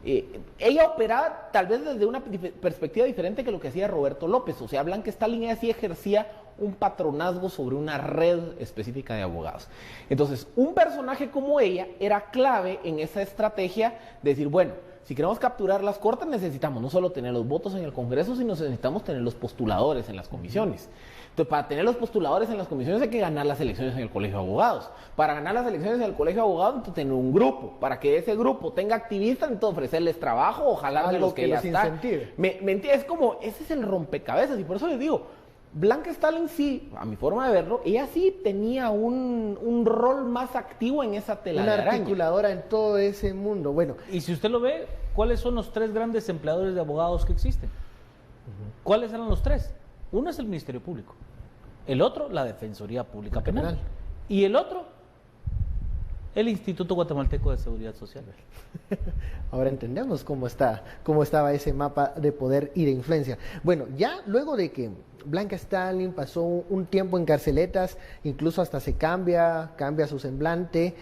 Ella operaba tal vez desde una perspectiva diferente que lo que hacía Roberto López. O sea, Blanca Stalin así ejercía un patronazgo sobre una red específica de abogados. Entonces, un personaje como ella era clave en esa estrategia de decir, bueno, si queremos capturar las Cortes necesitamos no solo tener los votos en el Congreso, sino necesitamos tener los postuladores en las comisiones. Entonces, para tener los postuladores en las comisiones hay que ganar las elecciones en el Colegio de Abogados. Para ganar las elecciones en el Colegio de Abogados hay que tener un grupo. Para que ese grupo tenga activistas, entonces ofrecerles trabajo o jalar de los que ya están. ¿Me entiendes? Es como, ese es el rompecabezas y por eso les digo, Blanca Stalin sí, a mi forma de verlo, ella sí tenía un rol más activo en esa tela de araña. Una articuladora en todo ese mundo. Bueno, y si usted lo ve, ¿cuáles son los tres grandes empleadores de abogados que existen? ¿Cuáles eran los tres? Uno es el Ministerio Público, el otro la Defensoría Pública Penal. Y el otro, El Instituto Guatemalteco de Seguridad Social. Ahora entendemos cómo estaba ese mapa de poder y de influencia. Bueno, ya luego de que Blanca Stalin pasó un tiempo en carceletas, incluso hasta se cambia su semblante,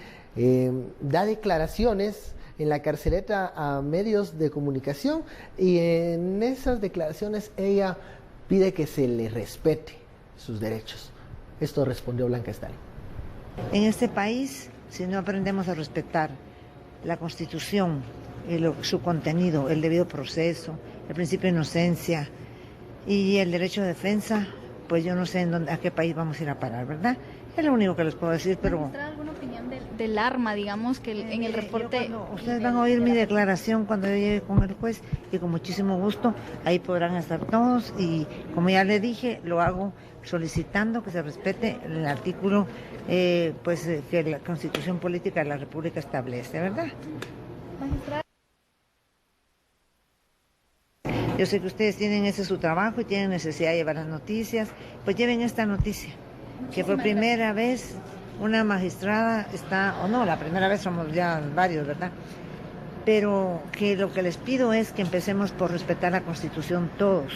da declaraciones en la carceleta a medios de comunicación y en esas declaraciones ella pide que se le respete sus derechos. Esto respondió Blanca Stalin. En este país, si no aprendemos a respetar la Constitución, su contenido, el debido proceso, el principio de inocencia y el derecho de defensa, pues yo no sé a qué país vamos a ir a parar, ¿verdad? Es lo único que les puedo decir, pero... ¿Ministra, alguna opinión del arma, digamos, que en el reporte... Ustedes van a oír mi declaración cuando yo llegue con el juez y con muchísimo gusto, ahí podrán estar todos y como ya le dije, lo hago solicitando que se respete el artículo que la Constitución Política de la República establece, ¿verdad? Magistrada. Yo sé que ustedes tienen ese su trabajo y tienen necesidad de llevar las noticias, pues lleven esta noticia, que por primera vez una magistrada está, o no, la primera vez somos ya varios, ¿verdad? Pero que lo que les pido es que empecemos por respetar la Constitución todos.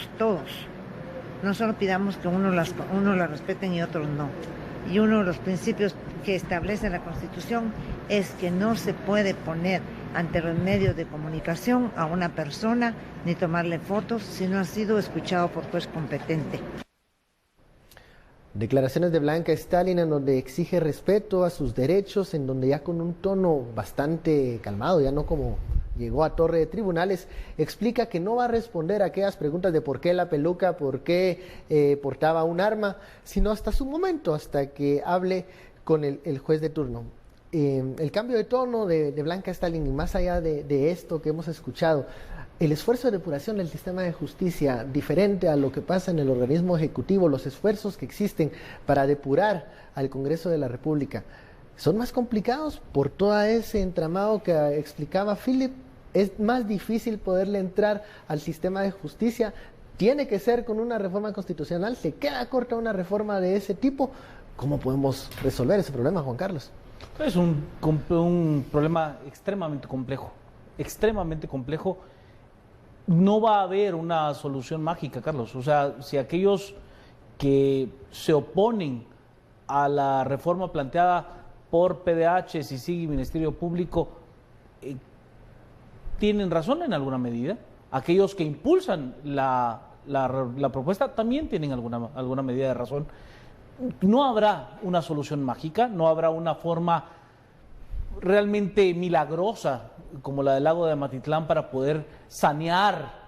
No solo pidamos que unos la respeten y otros no. Y uno de los principios que establece la Constitución es que no se puede poner ante los medios de comunicación a una persona ni tomarle fotos si no ha sido escuchado por juez competente. Declaraciones de Blanca Stalin en donde exige respeto a sus derechos, en donde ya con un tono bastante calmado, ya no como llegó a torre de tribunales, explica que no va a responder a aquellas preguntas de por qué la peluca, por qué portaba un arma, sino hasta su momento, hasta que hable con el juez de turno. El cambio de tono de Blanca Stalin, y más allá de esto que hemos escuchado, el esfuerzo de depuración del sistema de justicia, diferente a lo que pasa en el organismo ejecutivo, los esfuerzos que existen para depurar al Congreso de la República, son más complicados por todo ese entramado que explicaba Philip. Es más difícil poderle entrar al sistema de justicia. Tiene que ser con una reforma constitucional. Se queda corta una reforma de ese tipo. ¿Cómo podemos resolver ese problema, Juan Carlos? Es un problema extremadamente complejo. Extremadamente complejo. No va a haber una solución mágica, Carlos. O sea, si aquellos que se oponen a la reforma planteada por PDH, CICIG y Ministerio Público, tienen razón en alguna medida. Aquellos que impulsan la propuesta también tienen alguna medida de razón. No habrá una solución mágica, no habrá una forma realmente milagrosa como la del lago de Amatitlán para poder sanear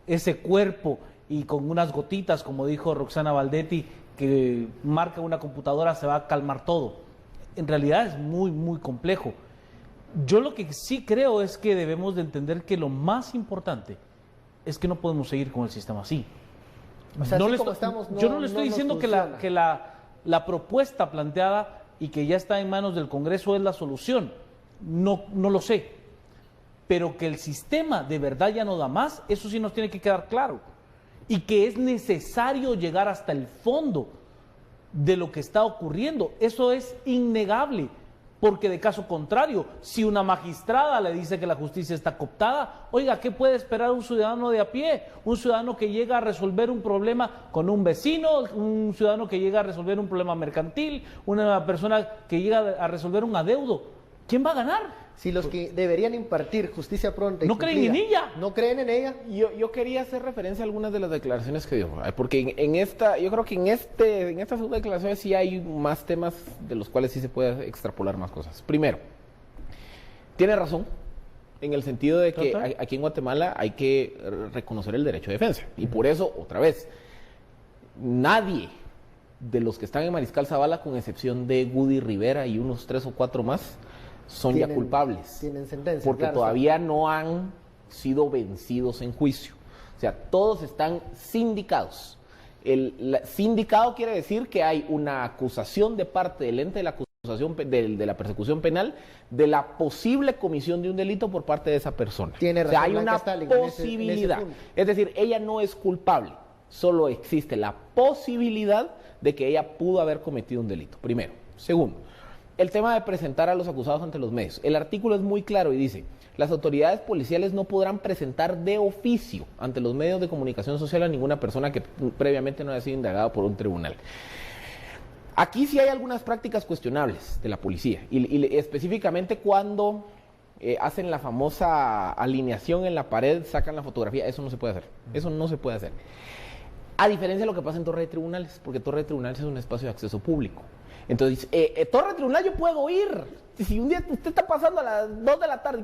ese cuerpo y con unas gotitas, como dijo Roxana Valdetti, que marca una computadora se va a calmar todo. En realidad es muy, muy complejo. Yo lo que sí creo es que debemos de entender que lo más importante es que no podemos seguir con el sistema así. O sea, yo no le estoy no diciendo que la propuesta planteada y que ya está en manos del Congreso es la solución. No lo sé. Pero que el sistema de verdad ya no da más, eso sí nos tiene que quedar claro. Y que es necesario llegar hasta el fondo de lo que está ocurriendo. Eso es innegable. Porque de caso contrario, si una magistrada le dice que la justicia está cooptada, oiga, ¿qué puede esperar un ciudadano de a pie? Un ciudadano que llega a resolver un problema con un vecino, un ciudadano que llega a resolver un problema mercantil, una persona que llega a resolver un adeudo. ¿Quién va a ganar? Si los que deberían impartir justicia pronta y no creen en ella. No creen en ella. Yo quería hacer referencia a algunas de las declaraciones que dio, porque yo creo que en estas declaraciones sí hay más temas de los cuales sí se puede extrapolar más cosas. Primero, tiene razón en el sentido de que aquí en Guatemala hay que reconocer el derecho de defensa. Y por eso, otra vez, nadie de los que están en Mariscal Zavala, con excepción de Woody Rivera y unos 3 o 4 más, son ya culpables. Tienen sentencia. Porque claro, todavía no han sido vencidos en juicio. O sea, todos están sindicados. Sindicado quiere decir que hay una acusación de parte del ente de la acusación de la persecución penal de la posible comisión de un delito por parte de esa persona. Tiene razón, o sea, hay una posibilidad. Es decir, ella no es culpable. Solo existe la posibilidad de que ella pudo haber cometido un delito. Primero. Segundo, el tema de presentar a los acusados ante los medios. El artículo es muy claro y dice: las autoridades policiales no podrán presentar de oficio ante los medios de comunicación social a ninguna persona que previamente no haya sido indagada por un tribunal. Aquí sí hay algunas prácticas cuestionables de la policía, y específicamente cuando hacen la famosa alineación en la pared, sacan la fotografía. Eso no se puede hacer, eso no se puede hacer. A diferencia de lo que pasa en Torre de Tribunales, porque Torre de Tribunales es un espacio de acceso público. Entonces, Torre de Tribunal yo puedo ir. Si un día usted está pasando a las 2 de la tarde,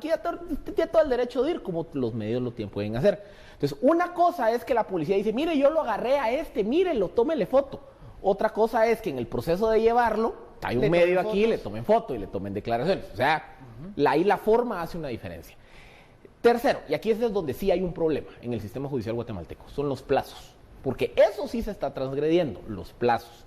usted tiene todo el derecho de ir, como los medios lo pueden hacer. Entonces, una cosa es que la policía dice: mire, yo lo agarré a mírelo, tómele foto. Otra cosa es que en el proceso de llevarlo, hay un medio aquí, le tomen foto y le tomen declaraciones. O sea, ahí la forma hace una diferencia. Tercero, y aquí es donde sí hay un problema en el sistema judicial guatemalteco, son los plazos. Porque eso sí se está transgrediendo, los plazos.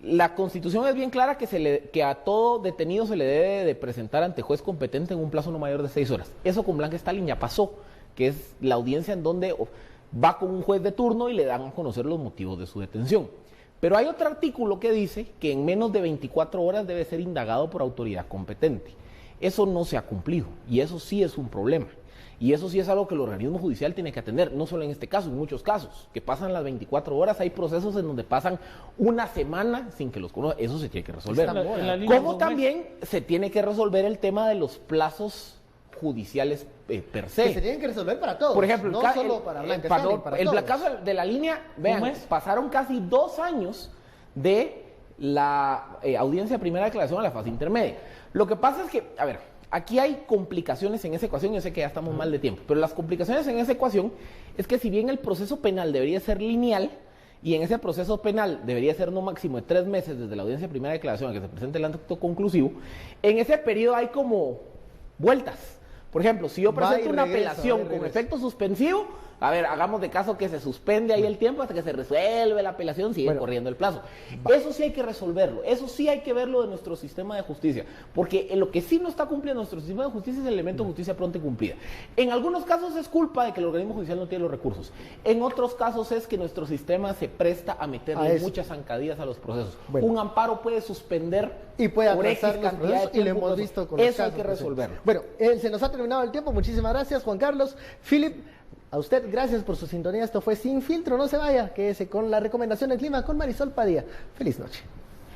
La Constitución es bien clara que a todo detenido se le debe de presentar ante juez competente en un plazo no mayor de 6 horas. Eso con Blanca Stalin ya pasó, que es la audiencia en donde va con un juez de turno y le dan a conocer los motivos de su detención. Pero hay otro artículo que dice que en menos de 24 horas debe ser indagado por autoridad competente. Eso no se ha cumplido y eso sí es un problema. Y eso sí es algo que el organismo judicial tiene que atender, no solo en este caso, en muchos casos, que pasan las 24 horas, hay procesos en donde pasan una semana sin que los conozcan. Eso se tiene que resolver. Como también se tiene que resolver el tema de los plazos judiciales per se. Que se tienen que resolver para todos. Por ejemplo, no solo para Blanca Stalin, para el todos. caso de la línea, vean, pasaron casi 2 años de la audiencia de primera declaración a la fase intermedia. Lo que pasa es que, a ver, aquí hay complicaciones en esa ecuación. Yo sé que ya estamos mal de tiempo, pero las complicaciones en esa ecuación es que si bien el proceso penal debería ser lineal, y en ese proceso penal debería ser no máximo de 3 meses desde la audiencia de primera declaración a que se presente el acto conclusivo, en ese periodo hay como vueltas. Por ejemplo, si yo presento una apelación con efecto suspensivo, a ver, hagamos de caso que se suspende ahí el tiempo hasta que se resuelve la apelación, sigue corriendo el plazo. Eso sí hay que resolverlo, eso sí hay que verlo de nuestro sistema de justicia, porque en lo que sí no está cumpliendo nuestro sistema de justicia es el elemento de justicia pronta y cumplida. En algunos casos es culpa de que el organismo judicial no tiene los recursos, en otros casos es que nuestro sistema se presta a meterle muchas zancadillas a los procesos. Un amparo puede suspender y puede por X atrasar los cantidad de procesos, y lo tiempo. hemos visto con los eso hay casos que resolverlo. Bueno, se nos ha terminado el tiempo. Muchísimas gracias, Juan Carlos. Philip, a usted gracias por su sintonía. Esto fue Sin Filtro. No se vaya, quédese con la recomendación del clima con Marisol Padilla. Feliz noche.